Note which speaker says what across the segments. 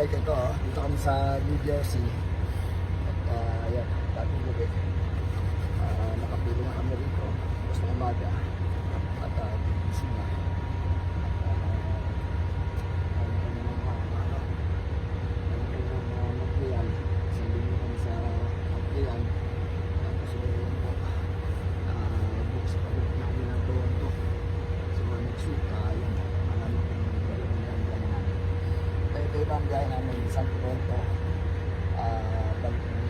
Speaker 1: bike ito. Dito kami sa New Jersey. At yan, bagong gabi. Nakapili na kami rito. Tapos ng umaga. At gising na. Magplian. Sandin mo kami sa magplian. Tapos yun po. Bukas sa pagod namin ang tuwan to. So next week, yun. Marami kong gawin ang gano'n namin. Ito yung ang gaya namin. San Toronto. Balik ng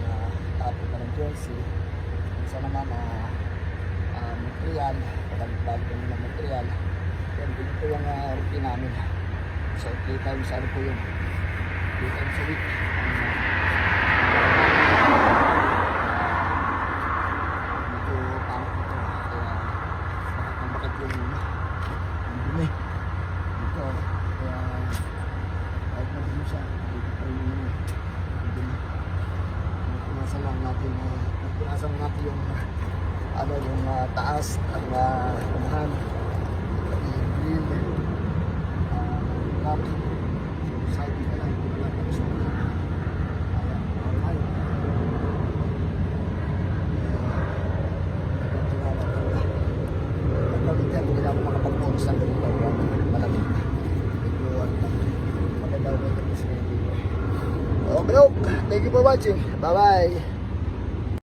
Speaker 1: tapo ka ng Jersey. Isa naman Montreal. Balik kami ng Montreal. Yan, ganito yung routine namin. So 3 times ano po yun. 3 times a week. Medyo pangit ito. Kaya bakit yung dumi dito. Kaya kahit na dumi siya, dito pa rin yung dumi. Punasan lang natin yung yung taas at unahan, pati yung grill, lap, side ka lang, hindi lang tapos na alright. Nagpapit yan, hindi na ako makapag-bonus ng ganito, malamig. Medyo maganda ako ito sa video. Okay, thank you for watching, bye bye.